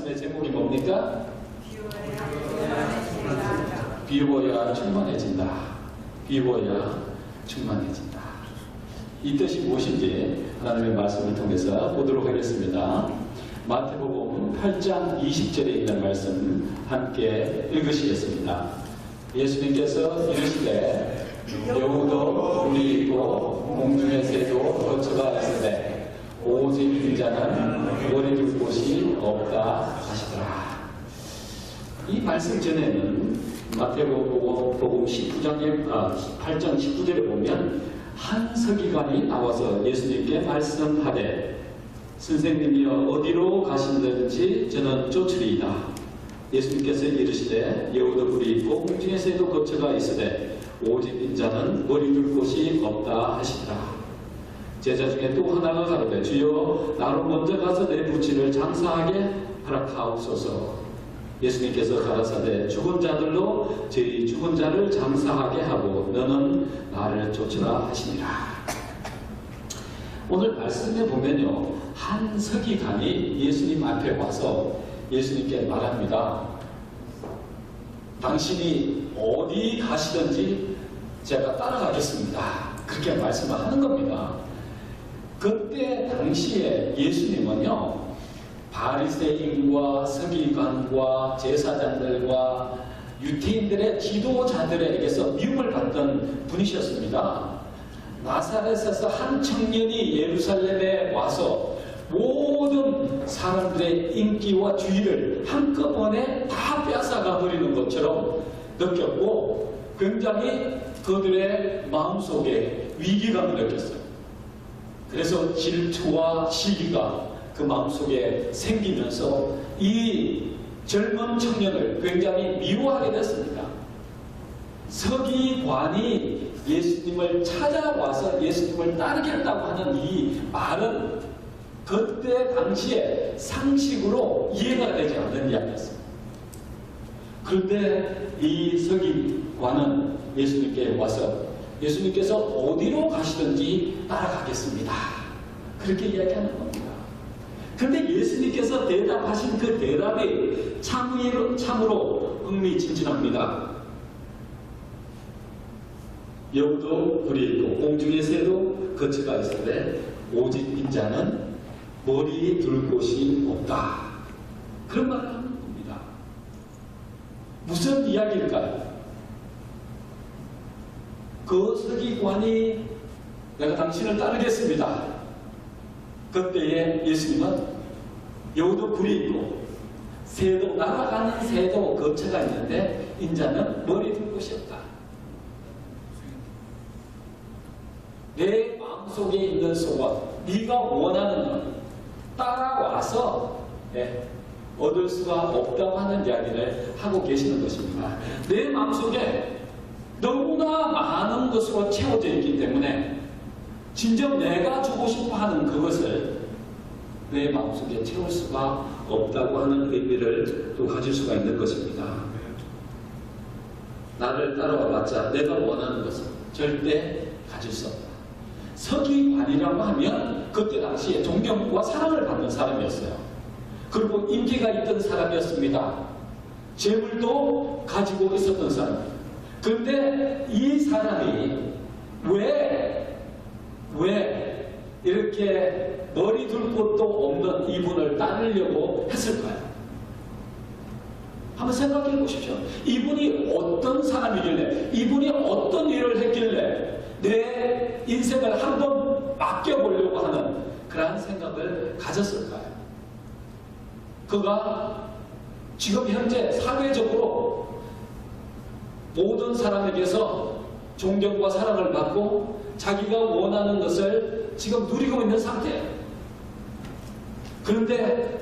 말씀의 제목이 뭡니까? 비워야 충만해진다. 비워야 충만해진다. 이 뜻이 무엇인지 하나님의 말씀을 통해서 보도록 하겠습니다. 마태복음 8장 20절에 있는 말씀 함께 읽으시겠습니다. 예수님께서 이르시되 여우도 굴이 있고 공중의 새도 거처가 있으되 오직 인자는 머리 둘 곳이 없다 하시더라. 이 말씀 전에는 마태복음 8장 19절에 보면 한 서기관이 나와서 예수님께 말씀하되 선생님이여 어디로 가신든지 저는 쫓으리이다. 예수님께서 이르시되 여우도 굴이 있고 공중의 새도 거처가 있으되 오직 인자는 머리 둘 곳이 없다 하시더라. 제자 중에 또 하나가 가로되 주여 나로 먼저 가서 내 부친을 장사하게 허락하옵소서. 예수님께서 가라사대 죽은 자들로 저희 죽은 자를 장사하게 하고 너는 나를 쫓으라 하시니라. 오늘 말씀에 보면요, 한 서기관이 예수님 앞에 와서 예수님께 말합니다. 당신이 어디 가시든지 제가 따라가겠습니다. 그렇게 말씀을 하는 겁니다. 그때 당시에 예수님은요, 바리새인과 서기관과 제사장들과 유태인들의 지도자들에게서 미움을 받던 분이셨습니다. 나사렛에서 한 청년이 예루살렘에 와서 모든 사람들의 인기와 주의를 한꺼번에 다 빼앗아가 버리는 것처럼 느꼈고 굉장히 그들의 마음속에 위기감을 느꼈어요. 그래서 질투와 시기가 그 마음속에 생기면서 이 젊은 청년을 굉장히 미워하게 됐습니다. 서기관이 예수님을 찾아와서 예수님을 따르겠다고 하는 이 말은 그때 당시에 상식으로 이해가 되지 않는 이야기였습니다. 그런데 이 서기관은 예수님께 와서 예수님께서 어디로 가시든지 따라가겠습니다. 그렇게 이야기하는 겁니다. 그런데 예수님께서 대답하신 그 대답이 참으로 흥미진진합니다. 여우도 굴이 있고 공중의 새도 거처가 있으되 오직 인자는 머리 둘 곳이 없다. 그런 말을 하는 겁니다. 무슨 이야기일까요? 그 서기관이 내가 당신을 따르겠습니다. 그때에 예수님은 여우도 굴이 있고 새도 날아가는 새도 거처가 있는데 인자는 머리 둘 곳이 없다. 내 마음속에 있는 소원, 네가 원하는 것 따라와서 얻을 수가 없다고 하는 이야기를 하고 계시는 것입니다. 내 마음속에 너무나 많은 것으로 채워져 있기 때문에 진정 내가 주고 싶어 하는 그것을 내 마음속에 채울 수가 없다고 하는 의미를 또 가질 수가 있는 것입니다. 나를 따라와봤자 내가 원하는 것은 절대 가질 수 없다. 서기관이라고 하면 그때 당시에 존경과 사랑을 받는 사람이었어요. 그리고 인기가 있던 사람이었습니다. 재물도 가지고 있었던 사람. 그런데 이 사람이 왜 이렇게 머리 둘 곳도 없는 이분을 따르려고 했을까요? 한번 생각해 보십시오. 이분이 어떤 사람이길래, 이분이 어떤 일을 했길래 내 인생을 한번 맡겨보려고 하는 그러한 생각을 가졌을까요? 그가 지금 현재 사회적으로 모든 사람에게서 존경과 사랑을 받고 자기가 원하는 것을 지금 누리고 있는 상태예요. 그런데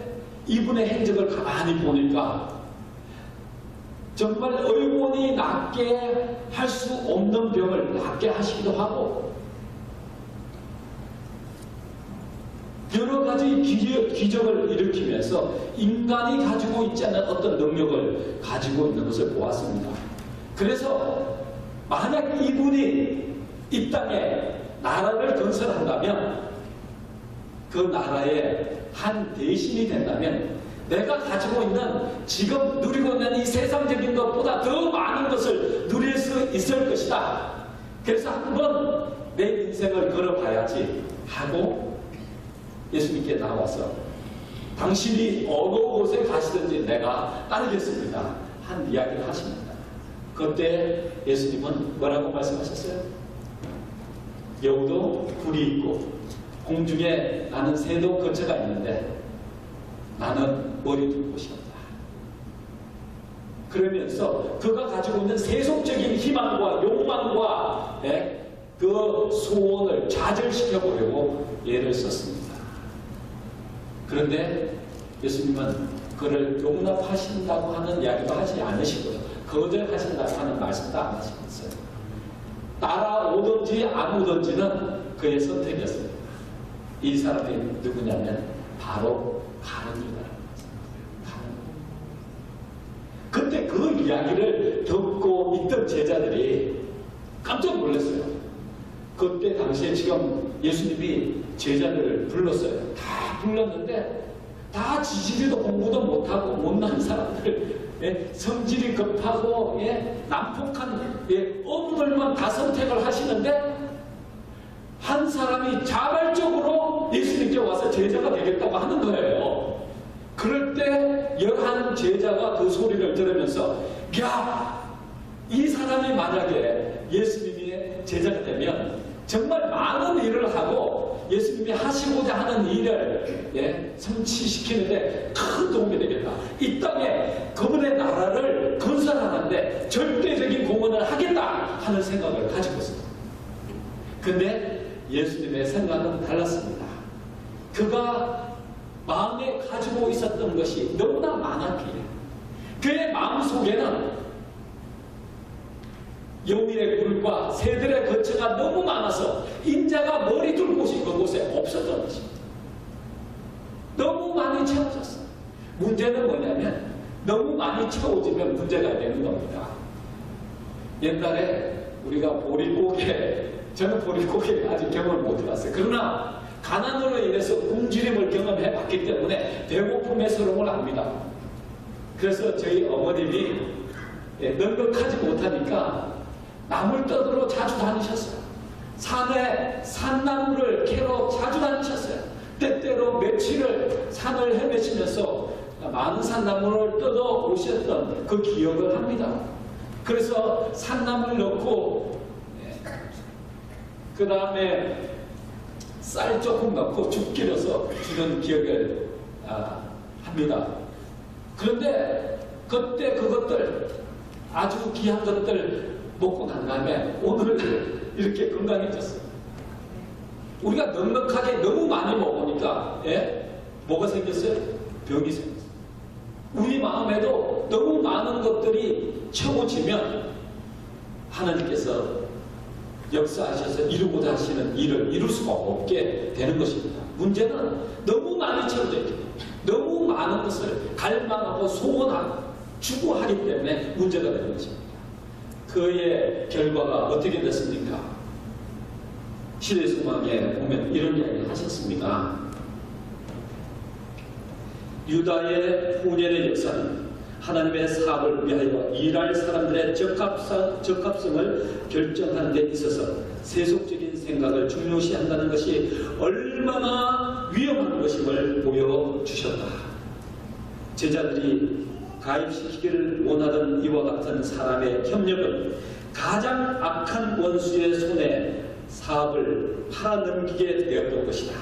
이분의 행적을 가만히 보니까 정말 의원이 낫게 할 수 없는 병을 낫게 하시기도 하고 여러 가지 기적을 일으키면서 인간이 가지고 있지 않은 어떤 능력을 가지고 있는 것을 보았습니다. 그래서 만약 이분이 이 땅에 나라를 건설한다면 그 나라의 한 대신이 된다면 내가 가지고 있는 지금 누리고 있는 이 세상적인 것보다 더 많은 것을 누릴 수 있을 것이다. 그래서 한번 내 인생을 걸어봐야지 하고 예수님께 나와서 당신이 어느 곳에 가시든지 내가 따르겠습니다 한 이야기를 하십니다. 그때 예수님은 뭐라고 말씀하셨어요? 여우도 굴이 있고 공중에 나는 새도 거처가 있는데 나는 머리 둘 곳이 없다. 그러면서 그가 가지고 있는 세속적인 희망과 욕망과 그 소원을 좌절시켜보려고 예를 썼습니다. 그런데 예수님은 그를 용납하신다고 하는 이야기도 하지 않으시고요. 거절하신다고 하는 말씀도 안 하시겠어요. 따라오든지 안 오든지는 그의 선택이었습니다. 이 사람이 누구냐면 바로 가룟 유다라는 거예요. 그때 그 이야기를 듣고 있던 제자들이 깜짝 놀랐어요. 그때 당시에 지금 예수님이 제자들을 불렀어요. 다 불렀는데 다 지지리도 공부도 못하고 못난 사람들, 성질이 급하고 난폭한 어부들만 다 선택을 하시는데 한 사람이 자발적으로 예수님께 와서 제자가 되겠다고 하는 거예요. 그럴 때 11 제자가 그 소리를 들으면서 야! 이 사람이 만약에 예수님의 제자가 되면 정말 많은 일을 하고 예수님이 하시고자 하는 일을 성취시키는데 큰 도움이 되겠다. 이 땅에 그분의 나라를 건설하는데 절대적인 공헌을 하겠다 하는 생각을 가지고 있습니다. 근데 예수님의 생각은 달랐습니다. 그가 마음에 가지고 있었던 것이 너무나 많았기에 그의 마음속에는 여우의 굴과 새들의 거처가 너무 많아서 인자가 머리 둘 곳이 그곳에 없었던 것입니다. 너무 많이 채워졌어요. 문제는 뭐냐면 너무 많이 채워지면 문제가 되는 겁니다. 옛날에 우리가 보릿고개, 저는 보릿고개 아직 경험을 못 해봤어요. 그러나 가난으로 인해서 굶주림을 경험해 봤기 때문에 배고픔의 서름을 압니다. 그래서 저희 어머님이 넉넉하지 못하니까 나물 떠들어 자주 다니셨어요. 산에 산나물을 캐러 자주 다니셨어요. 때때로 며칠을 산을 헤매시면서 많은 산나물을 뜯어 오셨던 그 기억을 합니다. 그래서 산나물 넣고 그 다음에 쌀 조금 넣고 죽 기려서 주는 기억을 합니다. 그런데 그때 그것들 아주 귀한 것들 먹고 난 다음에 오늘 이렇게 건강해졌어요. 우리가 넉넉하게 너무 많이 먹으니까 뭐가 생겼어요? 병이 생겼어요. 우리 마음에도 너무 많은 것들이 채워지면 하나님께서 역사하셔서 이루고자 하시는 일을 이룰 수가 없게 되는 것입니다. 문제는 너무 많이 채워져 있기 때문에 너무 많은 것을 갈망하고 소원하고 추구하기 때문에 문제가 되는 것입니다. 그의 결과가 어떻게 됐습니까? 시대소망에 보면 이런 이야기를 하셨습니다. 유다의 후년의 역사는 하나님의 사업을 위하여 일할 사람들의 적합성을 결정하는 데 있어서 세속적인 생각을 중요시한다는 것이 얼마나 위험한 것임을 보여주셨다. 제자들이 가입시키기를 원하던 이와 같은 사람의 협력은 가장 악한 원수의 손에 사업을 팔아넘기게 되었던 것이다.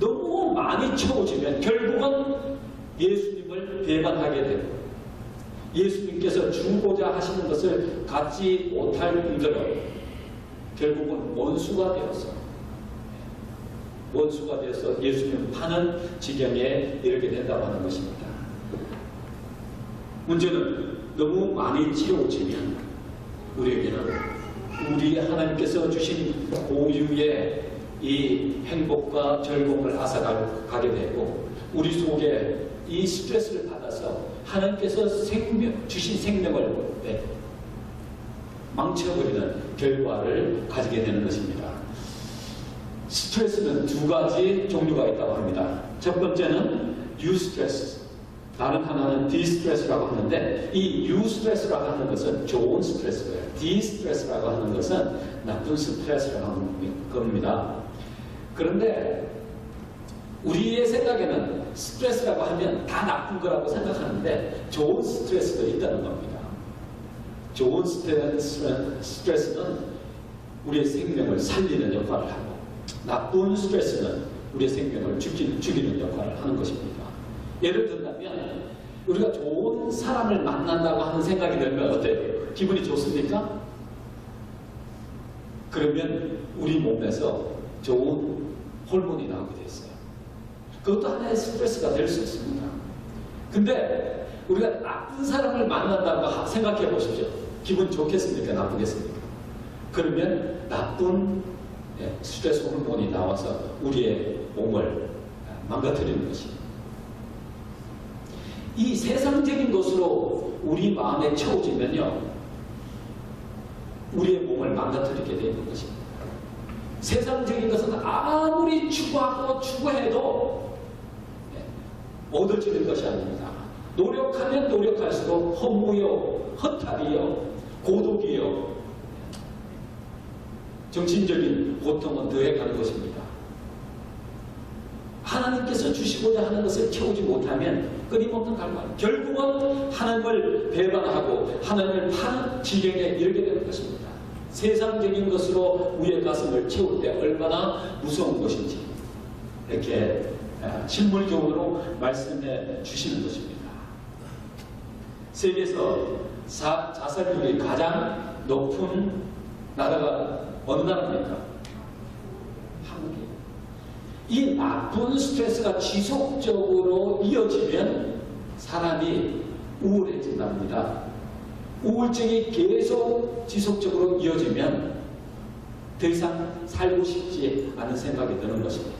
너무 많이 채워지면 결국은 예수님을 배반하게 되고 예수님께서 주고자 하시는 것을 갖지 못할 뿐더러 결국은 원수가 되어서 예수님을 파는 지경에 이르게 된다고 하는 것입니다. 문제는 너무 많이 채워지면 우리에게는 우리 하나님께서 주신 고유의 이 행복과 즐거움을 앗아가게 되고 우리 속에 이 스트레스를 받아서 하나님께서 주신 생명을 망쳐버리는 결과를 가지게 되는 것입니다. 스트레스는 두 가지 종류가 있다고 합니다. 첫 번째는 유스트레스, 다른 하나는 디스트레스라고 하는데, 이 유스트레스라고 하는 것은 좋은 스트레스예요. 디스트레스라고 하는 것은 나쁜 스트레스라고 하는 겁니다. 그런데 우리의 생각에는 스트레스라고 하면 다 나쁜 거라고 생각하는데 좋은 스트레스도 있다는 겁니다. 좋은 스트레스는 우리의 생명을 살리는 역할을 하고, 나쁜 스트레스는 우리의 생명을 죽이는 역할을 하는 것입니다. 예를 든다면 우리가 좋은 사람을 만난다고 하는 생각이 들면 어때요? 기분이 좋습니까? 그러면 우리 몸에서 좋은 호르몬이 나오게 돼 있어요. 그것도 하나의 스트레스가 될 수 있습니다. 근데 우리가 나쁜 사람을 만난다고 생각해 보십시오. 기분 좋겠습니까? 나쁘겠습니까? 그러면 나쁜 스트레스 호르몬이 나와서 우리의 몸을 망가뜨리는 것입니다. 이 세상적인 것으로 우리 마음에 채워지면요, 우리의 몸을 망가뜨리게 되는 것입니다. 세상적인 것은 아무리 추구하고 추구해도 얻어지는 것이 아닙니다. 노력하면 노력할수록 허무요, 허탈이요, 고독이요, 정신적인 고통은 더해가는 것입니다. 하나님께서 주시고자 하는 것을 채우지 못하면 끊임없는 갈망, 결국은 하나님을 배반하고 하나님을 파는 지경에 이르게 되는 것입니다. 세상적인 것으로 우리의 가슴을 채울 때 얼마나 무서운 것인지 이렇게 실물적으로 말씀해 주시는 것입니다. 세계에서 자살률이 가장 높은 나라가 어느 나라입니까? 한국이에요. 이 나쁜 스트레스가 지속적으로 이어지면 사람이 우울해진답니다. 우울증이 계속 지속적으로 이어지면 더 이상 살고 싶지 않은 생각이 드는 것입니다.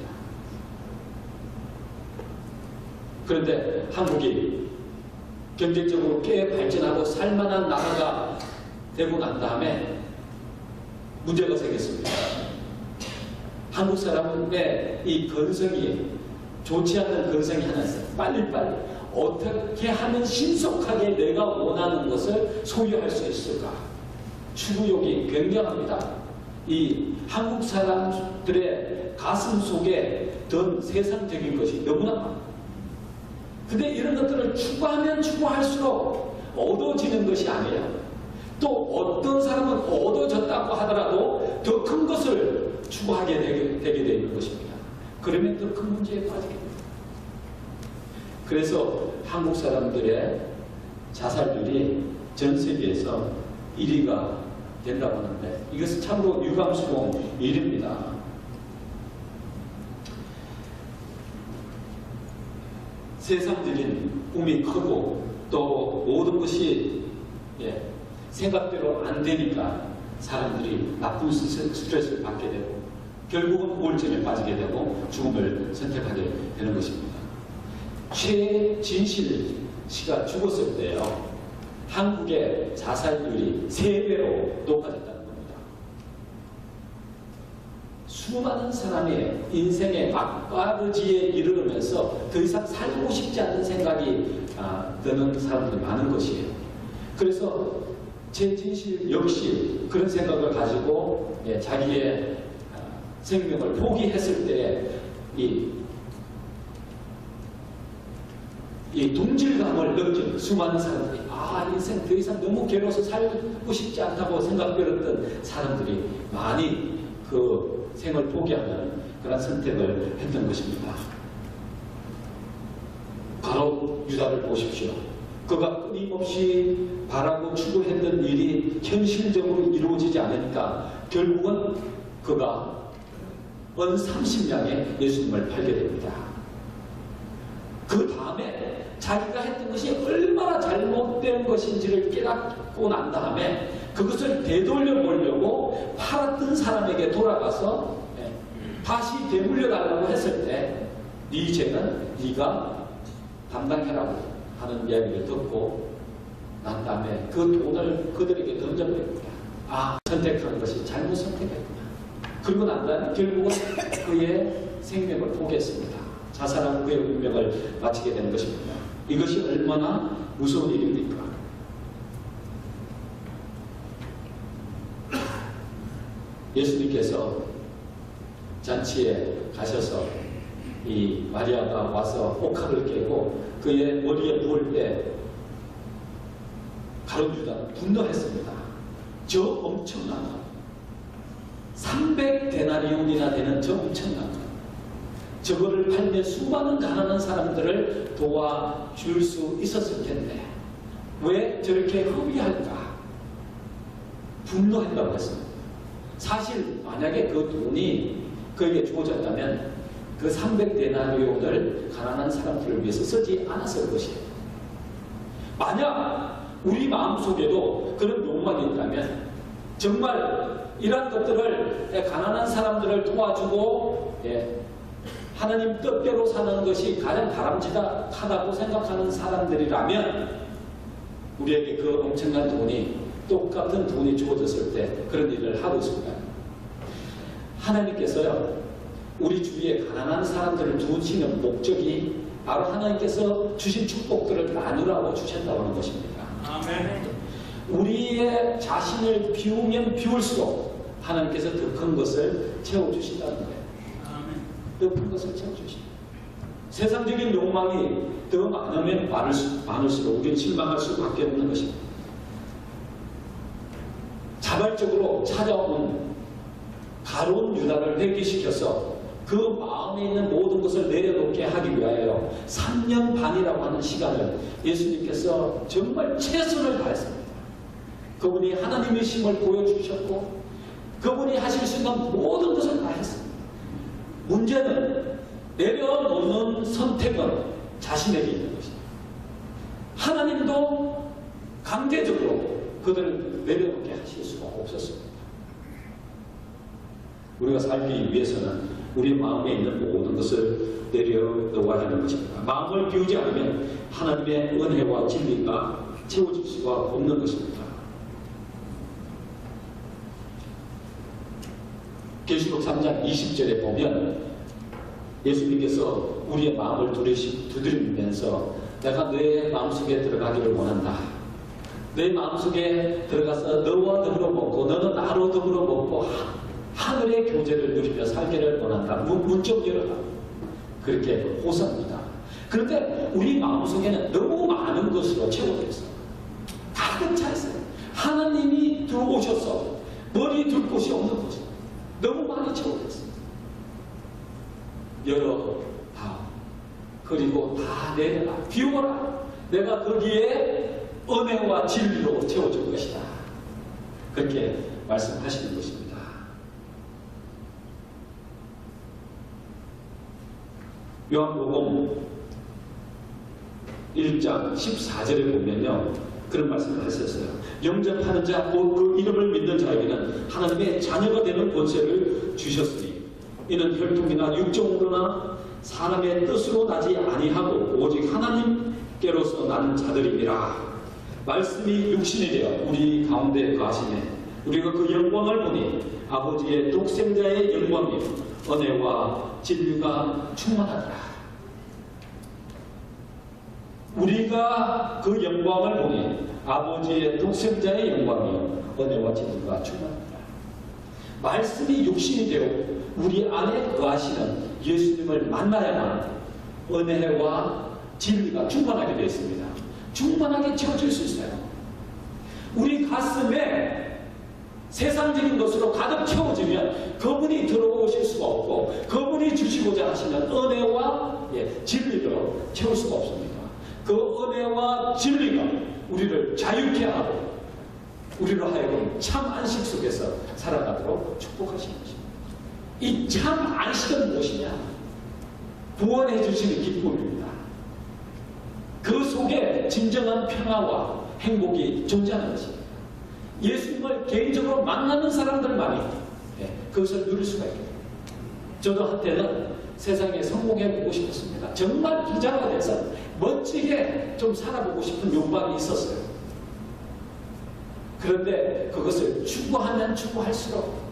그런데 한국이 경제적으로 꽤 발전하고 살만한 나라가 되고 난 다음에 문제가 생겼습니다. 한국 사람의 이 건성이, 좋지 않는 건성이 하나 있어요. 빨리빨리 어떻게 하면 신속하게 내가 원하는 것을 소유할 수 있을까? 추구욕이 굉장합니다. 이 한국 사람들의 가슴 속에 든 세상적인 것이 너무나 많아요. 근데 이런 것들을 추구하면 추구할수록 얻어지는 것이 아니에요. 또 어떤 사람은 얻어졌다고 하더라도 더 큰 것을 추구하게 되게 되는 것입니다. 그러면 더 큰 문제에 빠지게 됩니다. 그래서 한국 사람들의 자살률이 전 세계에서 1위가 된다고 하는데 이것은 참으로 유감스러운 일입니다. 세상적인 꿈이 크고 또 모든 것이 생각대로 안 되니까 사람들이 나쁜 스트레스를 받게 되고 결국은 우울증에 빠지게 되고 죽음을 선택하게 되는 것입니다. 최진실 씨가 죽었을 때요, 한국의 자살률이 3배로 높아졌다는 겁니다. 수많은 사람의 인생의 막바르지에 이르면서 더 이상 살고 싶지 않는 생각이 드는 사람들이 많은 것이에요. 그래서 최진실 역시 그런 생각을 가지고 자기의 생명을 포기했을 때 이 동질감을 느낀 수많은 사람들이 인생 더 이상 너무 괴로워서 살고 싶지 않다고 생각되었던 사람들이 많이 그 생을 포기하는 그런 선택을 했던 것입니다. 바로 유다를 보십시오. 그가 끊임없이 바라고 추구했던 일이 현실적으로 이루어지지 않으니까 결국은 그가 언 30냥에 예수님을 팔게 됩니다. 그 다음에 자기가 했던 것이 얼마나 잘못된 것인지를 깨닫고 난 다음에 그것을 되돌려 보려고 팔았던 사람에게 돌아가서 다시 되물려달라고 했을 때 네 죄는 네가 담당해라고 하는 이야기를 듣고 난 다음에 그 돈을 그들에게 던져버립니다. 선택한 것이 잘못 선택했구나. 그리고 난 다음에 결국은 그의 생명을 포기했습니다. 자살한 후에 운명을 마치게 되는 것입니다. 이것이 얼마나 무서운 일입니까? 예수님께서 잔치에 가셔서 이 마리아가 와서 옥합을 깨고 그의 머리에 부을 때 가룟 유다는 분노했습니다. 저 엄청난 것, 300데나리온이나 되는 저 엄청난 것, 저거를 팔면 수많은 가난한 사람들을 도와줄 수 있었을 텐데 왜 저렇게 허비할까? 분노했다고 했습니다. 사실 만약에 그 돈이 그에게 주어졌다면 그 300데나리온을 가난한 사람들을 위해서 쓰지 않았을 것이에요. 만약 우리 마음속에도 그런 욕망이 있다면 정말 이런 것들을 가난한 사람들을 도와주고 하나님 뜻대로 사는 것이 가장 바람직하다고 생각하는 사람들이라면 우리에게 그 엄청난 돈이 똑같은 돈이 주어졌을 때 그런 일을 하고 있습니다. 하나님께서요, 우리 주위에 가난한 사람들을 두시는 목적이 바로 하나님께서 주신 축복들을 나누라고 주셨다고 하는 것입니다. 아멘. 우리의 자신을 비우면 비울수록 하나님께서 더 큰 것을 채워주신다는 거예요. 더 큰 것을 채워주신다. 세상적인 욕망이 더 많으면 많을수록 우리는 실망할 수밖에 없는 것입니다. 자발적으로 찾아온 가룟 유다를 회개시켜서 그 마음에 있는 모든 것을 내려놓게 하기 위하여 3년 반이라고 하는 시간을 예수님께서 정말 최선을 다했습니다. 그분이 하나님의 심을 보여주셨고 그분이 하실 수 있는 모든 것을 다 했습니다. 문제는 내려놓는 선택은 자신에게 있는 것입니다. 하나님도 강제적으로 그들을 내려놓게 하실 수가 없었습니다. 우리가 살기 위해서는 우리 마음에 있는 모든 것을 내려놓아야 하는 것입니다. 마음을 비우지 않으면 하나님의 은혜와 진리가 채워질 수가 없는 것입니다. 계시록 3장 20절에 보면 예수님께서 우리의 마음을 두드리면서 내가 너의 마음속에 들어가기를 원한다. 내 마음속에 들어가서 너와 더불어 먹고 너는 나로 더불어 먹고 하늘의 교제를 누리며 살기를 원한다. 문 좀 열어라. 그렇게 호소합니다. 그런데 우리 마음속에는 너무 많은 것으로 채워져 있어요. 가득 차 있어요. 하나님이 들어오셔서 머리 둘 곳이 없는 곳이 너무 많이 채워져 있어요. 열어봐. 그리고 다 내려라. 비워라. 내가 거기에 은혜와 진리로 채워줄 것이다. 그렇게 말씀하시는 것입니다. 요한복음 1장 14절에 보면요, 그런 말씀을 하셨어요. 영접하는 자, 그 이름을 믿는 자에게는 하나님의 자녀가 되는 권세를 주셨으니 이는 혈통이나 육정으로나 사람의 뜻으로 나지 아니하고 오직 하나님께로서 나는 자들입니다. 말씀이 육신이 되어 우리 가운데 거하시네. 우리가 그 영광을 보니 아버지의 독생자의 영광이요 은혜와 진리가 충만하더라. 우리가 그 영광을 보니 아버지의 독생자의 영광이요 은혜와 진리가 충만하더라. 말씀이 육신이 되어 우리 안에 거하시는 예수님을 만나야만 은혜와 진리가 충만하게 되어 있습니다. 충만하게 채워질 수 있어요. 우리 가슴에 세상적인 것으로 가득 채워지면 그분이 들어오실 수가 없고 그분이 주시고자 하시는 은혜와 진리로 채울 수가 없습니다. 그 은혜와 진리가 우리를 자유케 하고 우리로 하여금 참 안식 속에서 살아가도록 축복하시는 것입니다. 이 참 안식은 무엇이냐? 구원해 주시는 기쁨입니다. 그 속에 진정한 평화와 행복이 존재하는 것입니다. 예수님을 개인적으로 만나는 사람들만이 그것을 누릴 수가 있습니다. 저도 한때는 세상에 성공해보고 싶었습니다. 정말 부자가 돼서 멋지게 좀 살아보고 싶은 욕망이 있었어요. 그런데 그것을 추구하면 추구할수록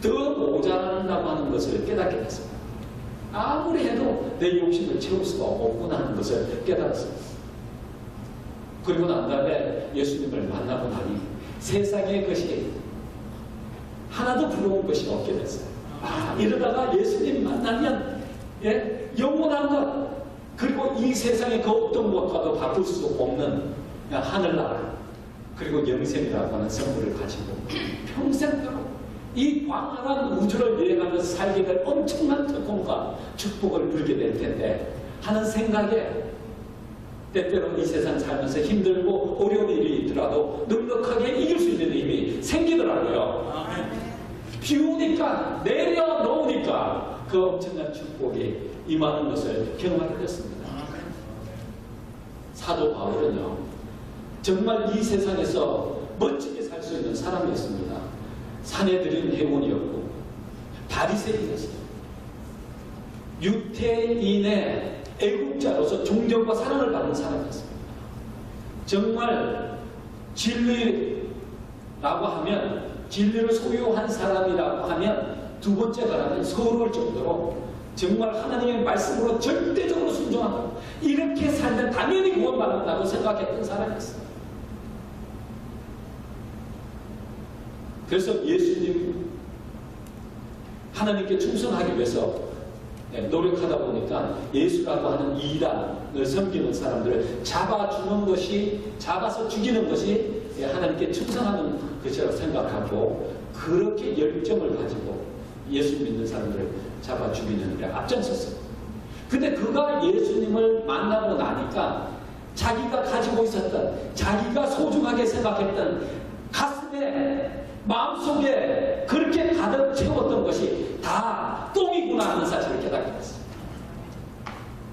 더 모자란다고 하는 것을 깨닫게 됐습니다. 아무리 해도 내 욕심을 채울 수가 없구나 하는 것을 깨달았습니다. 그리고 난 다음에 예수님을 만나고 나니 세상의 것이 하나도 부러운 것이 없게 됐어요. 이러다가 예수님 만나면 영원한 것, 그리고 이 세상의 그 어떤 것과도 바꿀 수 없는 하늘나라, 그리고 영생이라고 하는 선물을 가지고 평생도록 이 광활한 우주를 여행하면서 살게 될 엄청난 특권과 축복을 누리게 될 텐데 하는 생각에 때때로 이 세상 살면서 힘들고 어려운 일이 있더라도 넉넉하게 이길 수 있는 힘이 생기더라고요. 비 오니까 내려놓으니까 그 엄청난 축복이 임하는 것을 경험하게 됐습니다. 사도 바울은요, 정말 이 세상에서 멋지게 살 수 있는 사람이었습니다. 사내들인 회원이었고 바리새인이었어요. 유태인의 애국자로서 존경과 사랑을 받는 사람이었습니다. 정말 진리라고 하면, 진리를 소유한 사람이라고 하면 두 번째가 라면 서러울 정도로 정말 하나님의 말씀으로 절대적으로 순종하고 이렇게 살면 당연히 구원받는다고 생각했던 사람이었어요. 그래서 예수님, 하나님께 충성하기 위해서 노력하다 보니까 예수라고 하는 이단을 섬기는 사람들을 잡아주는 것이, 잡아서 죽이는 것이 하나님께 충성하는 것이라고 생각하고 그렇게 열정을 가지고 예수 믿는 사람들을 잡아 죽이는 데 앞장섰어요. 근데 그가 예수님을 만나고 나니까 자기가 가지고 있었던, 자기가 소중하게 생각했던 가슴에, 마음속에 그렇게 가득 채웠던 것이 다 똥이구나 하는 사실을 깨닫게 됐어요.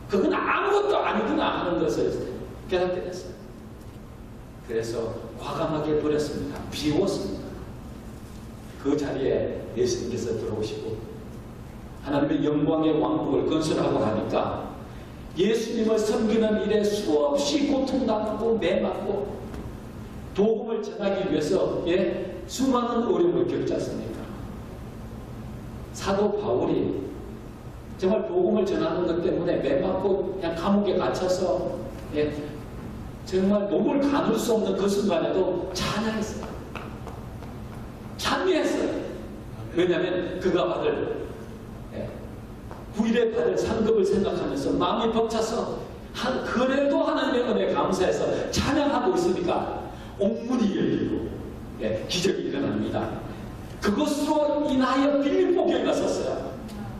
그건 아무것도 아니구나 하는 것을 깨닫게 됐어요. 그래서 과감하게 버렸습니다. 비웠습니다. 그 자리에 예수님께서 들어오시고 하나님의 영광의 왕국을 건설하고 하니까 예수님을 섬기는 일에 수없이 고통당하고 매맞고 복음을 전하기 위해서 수많은 어려움을 겪지 않습니까? 사도 바울이 정말 복음을 전하는 것 때문에 매맞고 그냥 감옥에 갇혀서 정말 몸을 가눌 수 없는 그 순간에도 찬양했어요. 찬미했어요. 왜냐하면 그가 받을 구일에 받을 상급을 생각하면서 마음이 벅차서 그래도 하나님의 은혜에 감사해서 찬양하고 있으니까 옥문이 열리고 기적이 일어납니다. 그것으로 인하여 빌립보 교회가 섰어요.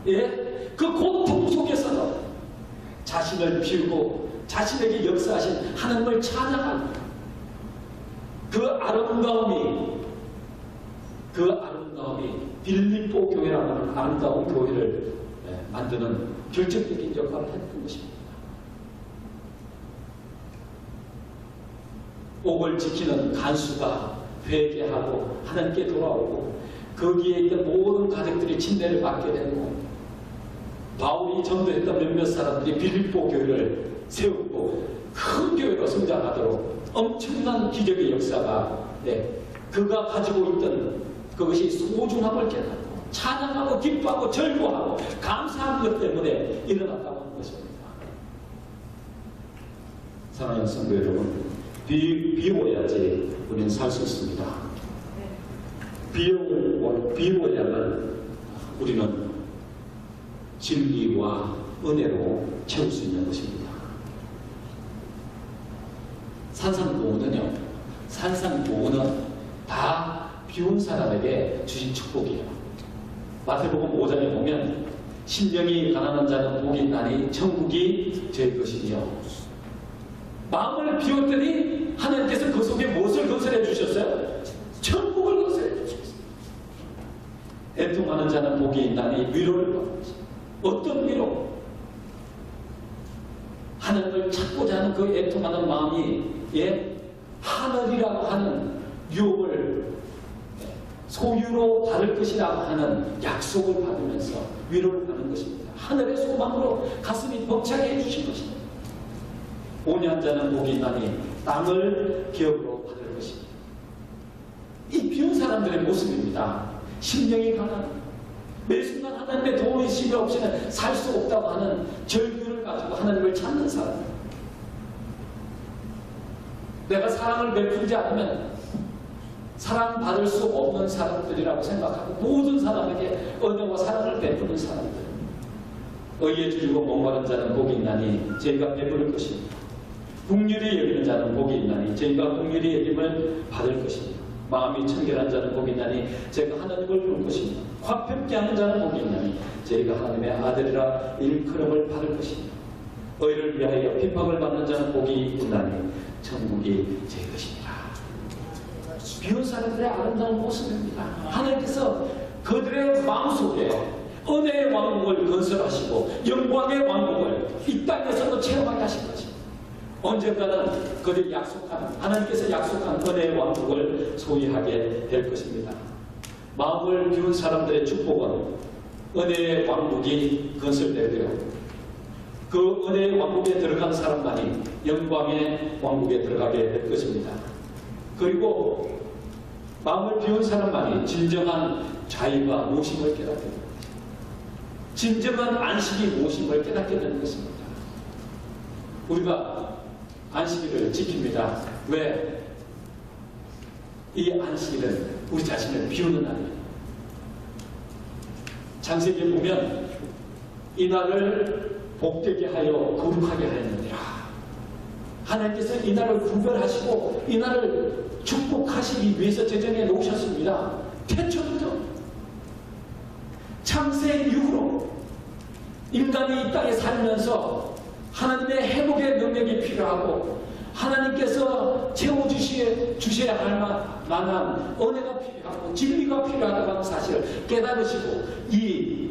그 고통 속에서도 자신을 비우고 자신에게 역사하신 하나님을 찬양하고 그 아름다움이 빌립보 교회라고 하는 아름다운 교회를 만드는 결정적인 역할을 했던 것입니다. 옥을 지키는 간수가 회개하고 하나님께 돌아오고 거기에 있던 모든 가족들이 침례를 받게 되고 바울이 전도했던 몇몇 사람들이 빌립보 교회를 세우고 큰 교회로 성장하도록 엄청난 기적의 역사가 그가 가지고 있던 그것이 소중함을 깨닫고 찬양하고 기뻐하고 절구하고 감사하는 것 때문에 일어났다고 하는 것입니다. 사랑하는 성도 여러분, 비워야지 우리는 살 수 있습니다. 비워야만 우리는 진리와 은혜로 채울 수 있는 것입니다. 산상보호는 다 비운 사람에게 주신 축복이에요. 마태복음 5장에 보면 심령이 가난한 자는 복이 있나니 천국이 저희 것이며, 마음을 비웠더니 하나님께서 그 속에 무엇을 건설해 주셨어요? 천국을 건설해 주셨어요. 애통하는 자는 복이 있나니 위로를 받으시. 어떤 위로? 하나님을 찾고자 하는 그 애통하는 마음이 하늘이라고 하는 유업을 소유로 받을 것이라고 하는 약속을 받으면서 위로를 받는 것입니다. 하늘의 소망으로 가슴이 벅차게 해주신 것입니다. 온유한 자는 복이 있나니 땅을 기업으로 받을 것입니다. 이 비운 사람들의 모습입니다. 심령이 가난하고 매 순간 하나님의 도우심이 없이는 살 수 없다고 하는 절규를 가지고 하나님을 찾는 사람. 내가 사랑을 베풀지 않으면 사랑받을 수 없는 사람들이라고 생각하고 모든 사람에게 은혜와 사랑을 베푸는 사람들. 의에 줄이고 목마른 자는 복이 있나니 저희가 베풀을 것입니다. 긍휼히 여기는 자는 복이 있나니 저희가 긍휼히 여김을 받을 것입니다. 마음이 청결한 자는 복이 있나니 저희가 하나님을 부를 것입니다. 화평케 하는 자는 복이 있나니 저희가 하나님의 아들이라 일컬음을 받을 것입니다. 의를 위하여 핍박을 받는 자는 복이 있나니 천국이 제 것입니다. 비운 사람들의 아름다운 모습입니다. 하나님께서 그들의 마음속에 은혜의 왕국을 건설하시고 영광의 왕국을 이 땅에서도 체험하게 하실 것입니다. 언젠가는 그들이 하나님께서 약속한 은혜의 왕국을 소유하게 될 것입니다. 마음을 비운 사람들의 축복은 은혜의 왕국이 건설되고요. 그 은혜의 왕국에 들어간 사람만이 영광의 왕국에 들어가게 될 것입니다. 그리고 마음을 비운 사람만이 진정한 자유가 무엇임을 깨닫게 됩니다. 진정한 안식이 무엇임을 깨닫게 되는 것입니다. 우리가 안식일을 지킵니다. 왜? 이 안식일은 우리 자신을 비우는 날이에요. 창세기에 보면 이 날을 복되게 하여 거룩하게 하였느니라. 하나님께서 이 날을 구별하시고 이 날을 축복하시기 위해서 제정해 놓으셨습니다. 태초부터 창세 이후로 인간이 이 땅에 살면서 하나님의 회복의 능력이 필요하고 하나님께서 채워주셔야 할 만한 은혜가 필요하고 진리가 필요하다고 하는 사실을 깨달으시고 이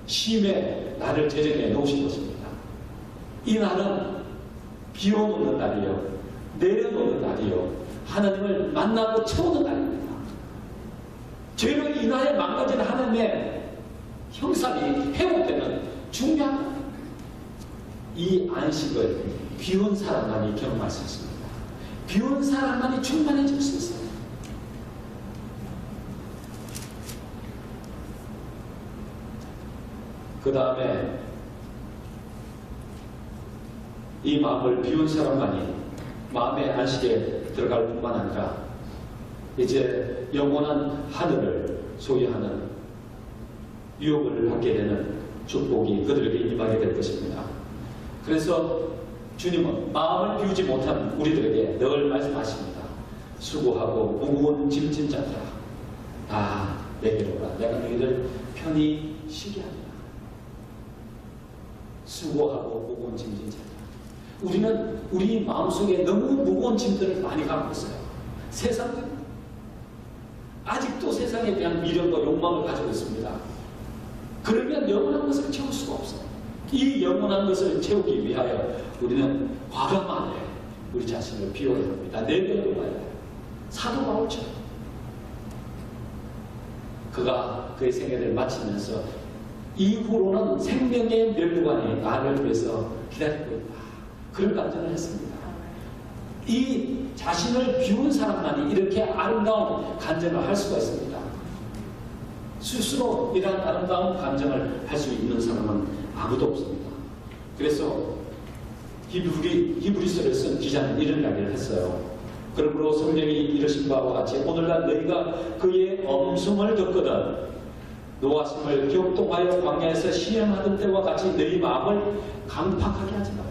쉼의 날을 제정해 놓으신 것입니다. 이 날은 비워놓는 날이요, 내려놓는 날이요, 하나님을 만나고 채우는 날입니다. 죄로 인하여 망가진 하나님의 형상이 회복되는 중요한 날. 이 안식을 비운 사람만이 경험할 수 있습니다. 비운 사람만이 충만해질 수 있어요. 그 다음에 이 마음을 비운 사람만이 마음의 안식에 들어갈 뿐만 아니라 이제 영원한 하늘을 소유하는 유업을 받게 되는 축복이 그들에게 임하게 될 것입니다. 그래서 주님은 마음을 비우지 못한 우리들에게 늘 말씀하십니다. 수고하고 무거운 짐진 자들아, 다 내게로 오라. 내가 너희를 편히 쉬게 합니다. 수고하고 무거운 짐진 자들아. 우리는 우리 마음속에 너무 무거운 짐들을 많이 갖고 있어요. 세상은 아직도 세상에 대한 미련과 욕망을 가지고 있습니다. 그러면 영원한 것을 채울 수가 없어요. 이 영원한 것을 채우기 위하여 우리는 과감하게 우리 자신을 비워야 합니다. 내려놓아야 해요. 사도 바울처럼 그가 그의 생애를 마치면서 이후로는 생명의 멸류관이 나를 위해서 기다리고 있다. 그런 간증을 했습니다. 이 자신을 비운 사람만이 이렇게 아름다운 간증을 할 수가 있습니다. 스스로 이러한 아름다운 간증을 할 수 있는 사람은 아무도 없습니다. 그래서 히브리서를 쓴 기자는 이런 이야기를 했어요. 그러므로 성령이 이르신 바와 같이 오늘날 너희가 그의 엄성을 듣거든 노하심을 격동하여 광야에서 시행하던 때와 같이 너희 마음을 강팍하게 하지 마라.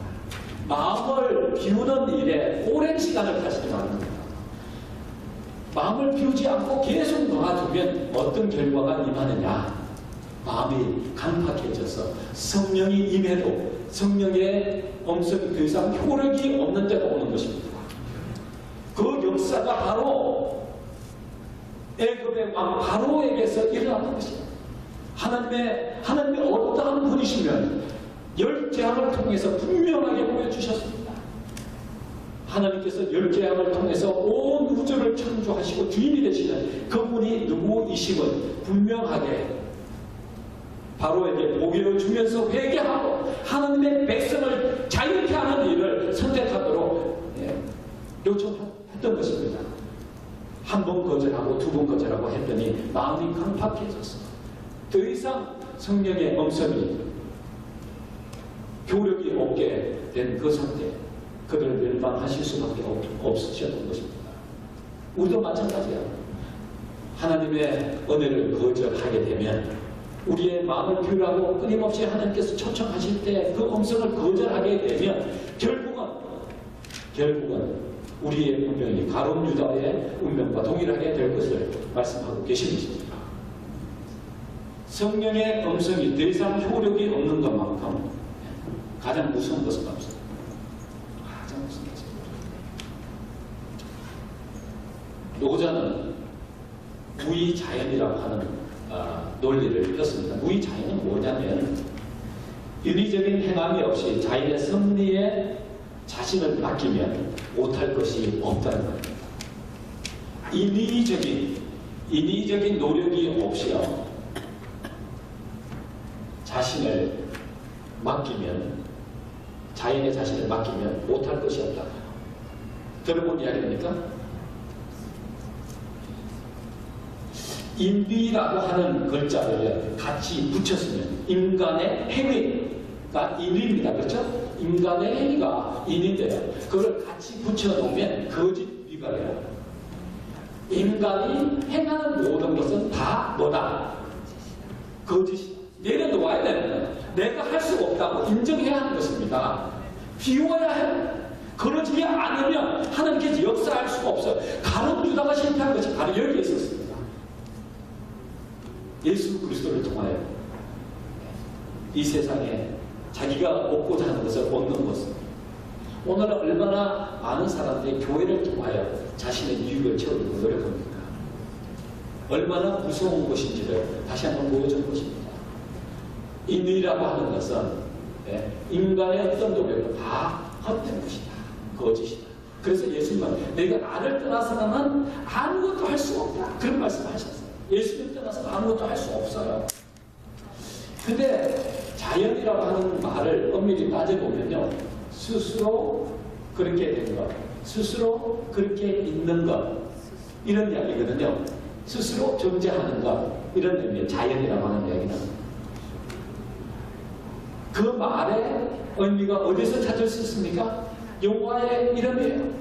마음을 비우는 일에 오랜 시간을 가지지 말입니다. 마음을 비우지 않고 계속 놔두면 어떤 결과가 임하느냐? 마음이 강팍해져서 성령이 임해도 성령의 엄성이 더 이상 효력이 없는 데가 오는 것입니다. 그 역사가 바로 애굽의 왕 바로에게서 일어났던 것입니다. 하나님의 어떠한 분이시면 열 재앙을 통해서 분명하게 보여주셨습니다. 하나님께서 열 재앙을 통해서 온 우주를 창조하시고 주인이 되시는 그분이 누구이심을 분명하게 바로에게 보여주면서 회개하고 하나님의 백성을 자유케 하는 일을 선택하도록 요청했던 것입니다. 1번 거절하고 2번 거절하고 했더니 마음이 강팍해졌어. 더 이상 성령의 음성이 효력이 없게 된 그 상태, 그들을 멸망하실 수밖에 없으셨던 것입니다. 우리도 마찬가지야. 하나님의 은혜를 거절하게 되면, 우리의 마음을 비우라고 끊임없이 하나님께서 초청하실 때 그 음성을 거절하게 되면 결국은 우리의 운명이 가룟 유다의 운명과 동일하게 될 것을 말씀하고 계신 것입니다. 성령의 음성이 더 이상 효력이 없는 것만큼 가장 무서운 것은 없습니다. 가장 무서운 것은 노자는 무의자연이라고 하는 논리를 폈습니다. 무의자연은 뭐냐면, 인위적인 행함이 없이 자연의 섭리에 자신을 맡기면 못할 것이 없다는 겁니다. 인위적인 노력이 없이요, 자신을 맡기면, 자연의 자신을 맡기면 못할 것이 없다. 들어본 이야기입니까? 인비라고 하는 글자를 같이 붙였으면 인간의 행위가 인위입니다. 그렇죠? 인간의 행위가 인인데요. 그걸 같이 붙여놓으면 거짓비가 돼요. 인간이 행하는 모든 것은 다 뭐다? 거짓이다. 내려놓아야 되는 거예요. 내가 할 수가 없다고 인정해야 하는 것입니다. 비워야 해요. 그러지 않으면 하나님께서 역사할 수가 없어요. 가룟 유다가 실패한 것이 바로 여기에 있었습니다. 예수 그리스도를 통하여 이 세상에 자기가 얻고자 하는 것을 얻는 것은, 오늘은 얼마나 많은 사람들이 교회를 통하여 자신의 유익을 채우려고 노력합니까? 얼마나 무서운 것인지를 다시 한번 보여준 것입니다. 인위라고 하는 것은 인간의 어떤 노력은 다 헛된 것이다. 거짓이다. 그래서 예수님은 내가 나를 떠나서는 아무것도 할 수 없다. 그런 말씀을 하셨어요. 예수님 떠나서 아무것도 할 수 없어요. 근데 자연이라고 하는 말을 엄밀히 따져보면요, 스스로 그렇게 된 것, 스스로 그렇게 있는 것, 이런 이야기거든요. 스스로 존재하는 것, 이런 의미의 자연이라고 하는 이야기는, 그 말의 의미가 어디서 찾을 수 있습니까? 여호와의 이름이에요.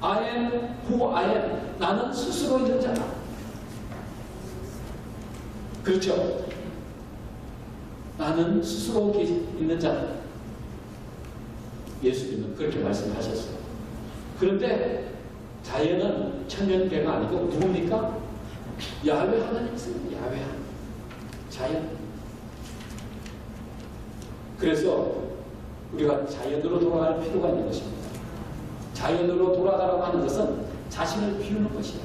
I am who I am. 나는 스스로 있는 자다. 그렇죠? 나는 스스로 있는 자다. 예수님은 그렇게 말씀하셨어요. 그런데 자연은 천연계가 아니고 누굽니까? 야훼 하나님이십니다. 야훼 하나님. 자연. 그래서 우리가 자연으로 돌아갈 필요가 있는 것입니다. 자연으로 돌아가라고 하는 것은 자신을 비우는 것이에요.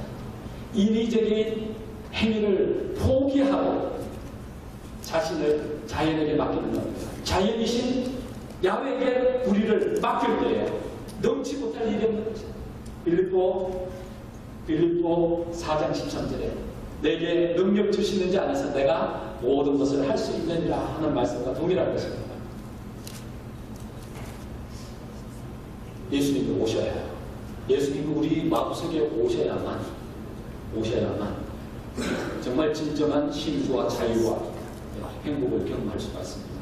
인위적인 행위를 포기하고 자신을 자연에게 맡기는 겁니다. 자연이신 야훼에게 우리를 맡길 때에 넘치 못할 일이 없는 것이에요. 빌립보 4장 13절에 내게 능력 주시는 자 안에서 내가 모든 것을 할 수 있느니라 하는 말씀과 동일한 것입니다. 예수님이 오셔야 해요. 예수님이 우리 마음속에 오셔야만 정말 진정한 신수와 자유와 행복을 경험할 수가 있습니다.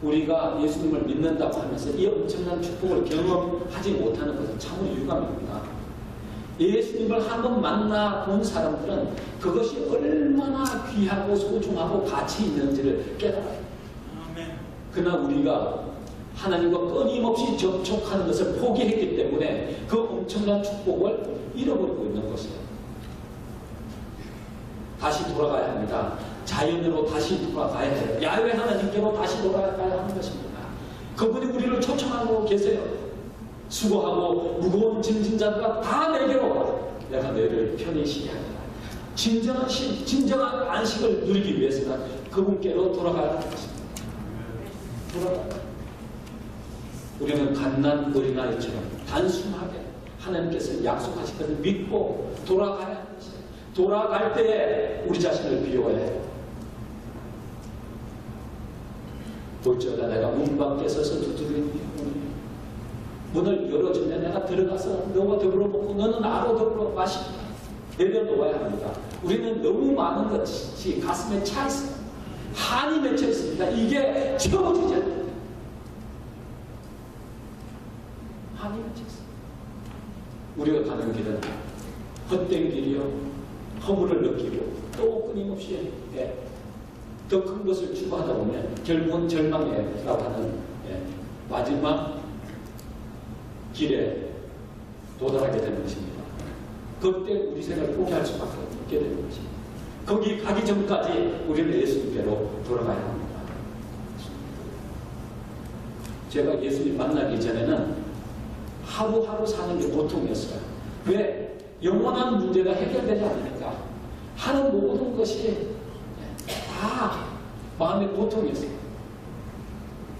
우리가 예수님을 믿는다고 하면서 이 엄청난 축복을 경험하지 못하는 것은 참으로 유감입니다. 예수님을 한번 만나 본 사람들은 그것이 얼마나 귀하고 소중하고 가치 있는지를 깨달아요. 그러나 우리가 하나님과 끊임없이 접촉하는 것을 포기했기 때문에 그 엄청난 축복을 잃어버리고 있는 것이에요. 다시 돌아가야 합니다. 자연으로 다시 돌아가야 해요. 야훼 하나님께로 다시 돌아가야 하는 것입니다. 그분이 우리를 초청하고 계세요. 수고하고 무거운 짐진 자들아 다 내게로 와. 내가 너희를 편히 쉬게 하리라. 진정한 안식을 누리기 위해서는 그분께로 돌아가야 하는 것입니다. 돌아가야. 우리는 갓난 어린아이처럼 단순하게 하나님께서 약속하신 것을 믿고 돌아가야 하는 것이에요. 돌아갈 때에 우리 자신을 비워야 해요. 볼지어다 내가 문 밖에 서서 두드리니 문을 열어주면 내가 들어가서 너와 더불어 먹고 너는 나로 더불어 마시고 내려놓아야 합니다. 우리는 너무 많은 것이 가슴에 차 있어요. 한이 맺혀 있습니다. 이게 채워지지 않습니다. 한이 맺혀 있어요. 우리가 가는 길은 헛된 길이요, 허물을 느끼고 또 끊임없이 더 큰 것을 추구하다 보면 결국은 절망이라고 하는 마지막 길에 도달하게 되는 것입니다. 그때 우리 생을 포기할 수밖에 없게 되는 것입니다. 거기 가기 전까지 우리는 예수님께로 돌아가야 합니다. 제가 예수님 만나기 전에는 하루하루 사는 게 고통이었어요. 왜? 영원한 문제가 해결되지 않으니까 하는 모든 것이 다 마음의 고통이었어요.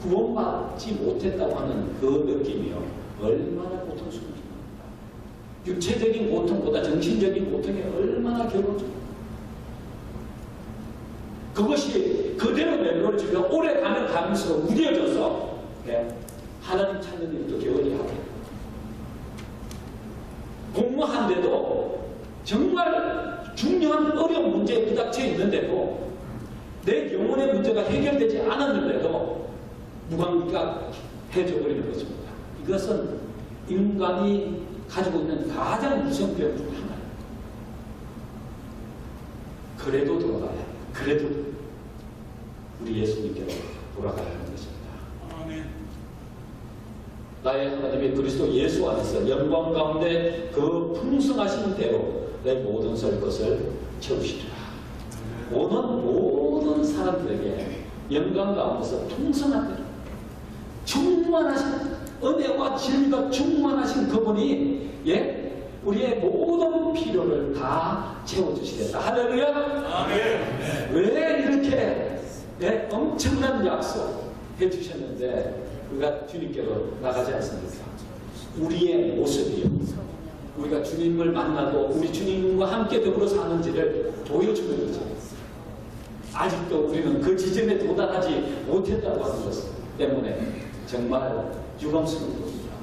구원받지 못했다고 하는 그 느낌이요, 얼마나 고통스러운지 모릅니다. 육체적인 고통보다 정신적인 고통이 얼마나 괴로운지. 그것이 그대로 내버려지면 오래 가면 가면서 무뎌져서 하나님 찾는 일도 게을리 하게. 공무한데도 정말 중요한 어려운 문제에 부닥쳐 있는데도 내 영혼의 문제가 해결되지 않았는데도 무감각해져 버리는 것입니다. 이것은 인간이 가지고 있는 가장 무서운 병 중 하나예요. 그래도 돌아가야 해요. 그래도 우리 예수님께로 돌아가야 하는 것입니다. 아멘. 나의 하나님의 그리스도 예수 안에서 영광 가운데 그 풍성하신 대로 내 모든 설 것을 채우시리라. 오는 모든 사람들에게 영광 가운데서 풍성한 대로 충만하신 은혜와 진리가 충만하신 그분이 우리의 모든 필요를 다 채워주시겠다. 할렐루야. 아멘. 왜 이렇게 엄청난 약속 해주셨는데 우리가 주님께로 나가지 않습니까? 우리의 모습이요, 우리가 주님을 만나고 우리 주님과 함께 더불어 사는지를 보여주는 거죠. 아직도 우리는 그 지점에 도달하지 못했다고 하는 것 때문에 정말 유감스러운 겁니다.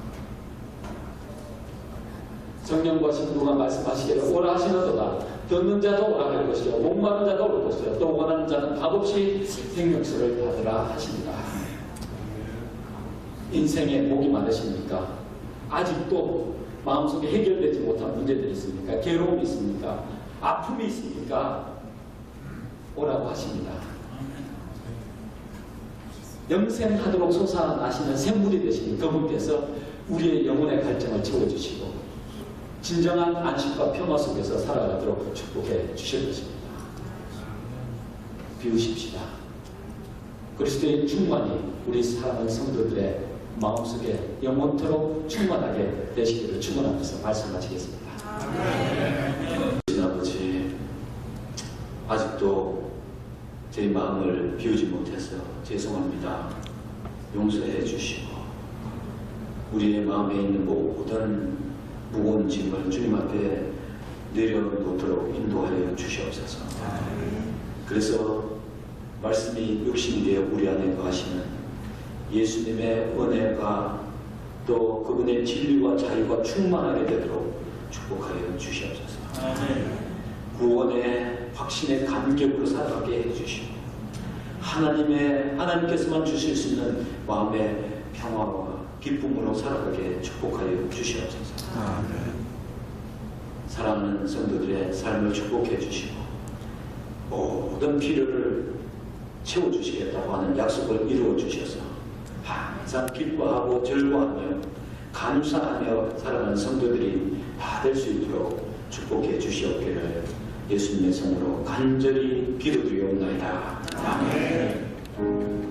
성령과 신부가 말씀하시기를 오라 하시는도다. 듣는 자도 오라 할 것이요, 목마른 자도 올 것이요, 또 원하는 자는 값없이 생명수를 받으라 하십니다. 인생에 복이 많으십니까? 아직도 마음속에 해결되지 못한 문제들이 있습니까? 괴로움이 있습니까? 아픔이 있습니까? 오라고 하십니다. 영생하도록 솟아나시는 샘물이 되신 그분께서 우리의 영혼의 갈증을 채워주시고 진정한 안식과 평화 속에서 살아가도록 축복해 주실 것입니다. 비우십시다. 그리스도의 충만이 우리 사랑하는 성도들의 마음속에 영원토록 충만하게 되시기를 축원하면서 말씀 마치겠습니다. 아버지, 아직도 제 마음을 비우지 못해서 죄송합니다. 용서해 주시고 우리의 마음에 있는 모든 무거운 짐을 주님 앞에 내려놓도록 인도하여 주시옵소서. 그래서 말씀이 육신이 되어 우리 안에 거하시는 예수님의 은혜가 또 그분의 진리와 자유가 충만하게 되도록 축복하여 주시옵소서. 구원의 확신의 간격으로 살아가게 해주시고 하나님께서만 주실 수 있는 마음의 평화와 기쁨으로 살아가게 축복하여 주시옵소서. 사랑하는 성도들의 삶을 축복해 주시고 모든 필요를 채워주시겠다고 하는 약속을 이루어 주셔서 항상 기뻐하고 즐거워하며 감사하며 살아가는 성도들이 다 될 수 있도록 축복해 주시옵기를 예수님의 성으로 간절히 기도드리옵나이다. 아멘.